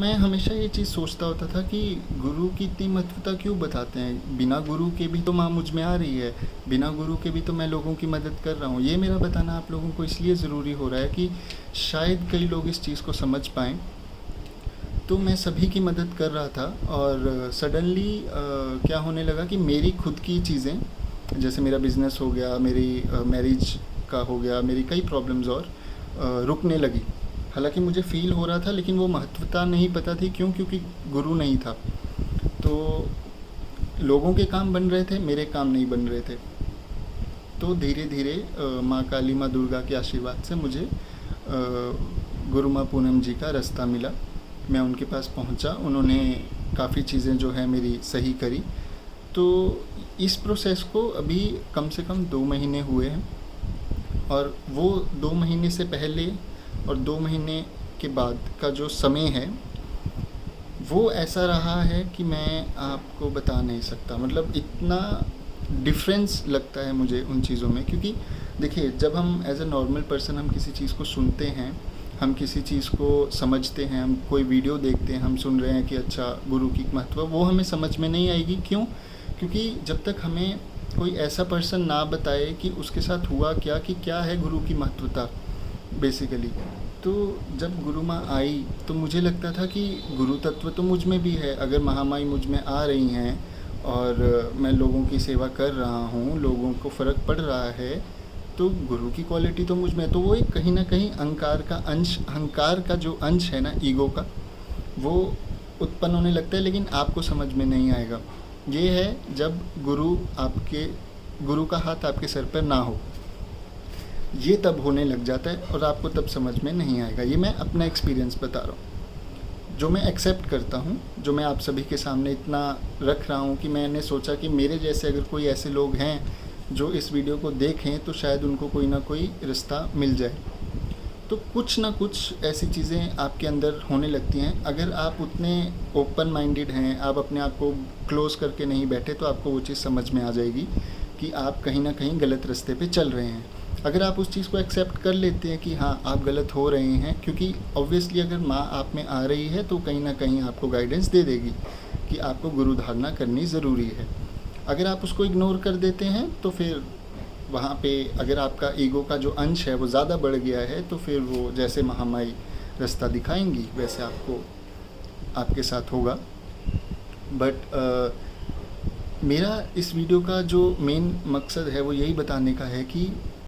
मैं हमेशा ये चीज़ सोचता होता था कि गुरु की इतनी महत्वता क्यों बताते हैं। बिना गुरु के भी तो माँ मुझ में आ रही है, बिना गुरु के भी तो मैं लोगों की मदद कर रहा हूँ। ये मेरा बताना आप लोगों को इसलिए ज़रूरी हो रहा है कि शायद कई लोग इस चीज़ को समझ पाएँ। तो मैं सभी की मदद कर रहा था और सडनली क्या होने लगा कि मेरी खुद की चीज़ें, जैसे मेरा बिज़नेस हो गया, मेरी मैरिज का हो गया, मेरी कई प्रॉब्लम्स और रुकने लगी। हालांकि मुझे फ़ील हो रहा था, लेकिन वो महत्वता नहीं पता थी। क्यों? क्योंकि गुरु नहीं था। तो लोगों के काम बन रहे थे, मेरे काम नहीं बन रहे थे। तो धीरे धीरे माँ काली, माँ दुर्गा के आशीर्वाद से मुझे गुरु माँ पूनम जी का रास्ता मिला। मैं उनके पास पहुंचा, उन्होंने काफ़ी चीज़ें जो है मेरी सही करी। तो इस प्रोसेस को अभी कम से कम 2 महीने हुए हैं, और वो 2 महीने से पहले और 2 महीने के बाद का जो समय है वो ऐसा रहा है कि मैं आपको बता नहीं सकता। मतलब इतना डिफरेंस लगता है मुझे उन चीज़ों में, क्योंकि देखिए, जब हम एज ए नॉर्मल पर्सन हम किसी चीज़ को सुनते हैं, हम किसी चीज़ को समझते हैं, हम कोई वीडियो देखते हैं, हम सुन रहे हैं कि अच्छा गुरु की महत्व, वो हमें समझ में नहीं आएगी। क्यों? क्योंकि जब तक हमें कोई ऐसा पर्सन ना बताए कि उसके साथ हुआ क्या, कि क्या है गुरु की महत्वता बेसिकली। तो जब गुरु माँ आई तो मुझे लगता था कि गुरु तत्व तो मुझ में भी है। अगर महामाई मुझ में आ रही हैं और मैं लोगों की सेवा कर रहा हूँ, लोगों को फ़र्क पड़ रहा है, तो गुरु की क्वालिटी तो मुझ में है। तो वो एक कहीं ना कहीं अहंकार का जो अंश है ना, ईगो का, वो उत्पन्न होने लगता है। लेकिन आपको समझ में नहीं आएगा। ये है जब गुरु का हाथ आपके सर पर ना हो, ये तब होने लग जाता है और आपको तब समझ में नहीं आएगा। ये मैं अपना एक्सपीरियंस बता रहा हूँ, जो मैं एक्सेप्ट करता हूँ, जो मैं आप सभी के सामने इतना रख रहा हूँ कि मैंने सोचा कि मेरे जैसे अगर कोई ऐसे लोग हैं जो इस वीडियो को देखें तो शायद उनको कोई ना कोई रास्ता मिल जाए। तो कुछ ना कुछ ऐसी चीज़ें आपके अंदर होने लगती हैं। अगर आप उतने ओपन माइंडेड हैं, आप अपने आप को क्लोज़ करके नहीं बैठे, तो आपको वो चीज़ समझ में आ जाएगी कि आप कहीं ना कहीं गलत रास्ते पे चल रहे हैं। अगर आप उस चीज़ को एक्सेप्ट कर लेते हैं कि हाँ आप गलत हो रहे हैं, क्योंकि ऑब्वियसली अगर माँ आप में आ रही है तो कहीं ना कहीं आपको गाइडेंस दे देगी कि आपको गुरु धारणा करनी ज़रूरी है। अगर आप उसको इग्नोर कर देते हैं तो फिर वहाँ पे अगर आपका ईगो का जो अंश है वो ज़्यादा बढ़ गया है, तो फिर वो जैसे महामाई रास्ता दिखाएंगी वैसे आपको आपके साथ होगा। बट मेरा इस वीडियो का जो मेन मकसद है वो यही बताने का है कि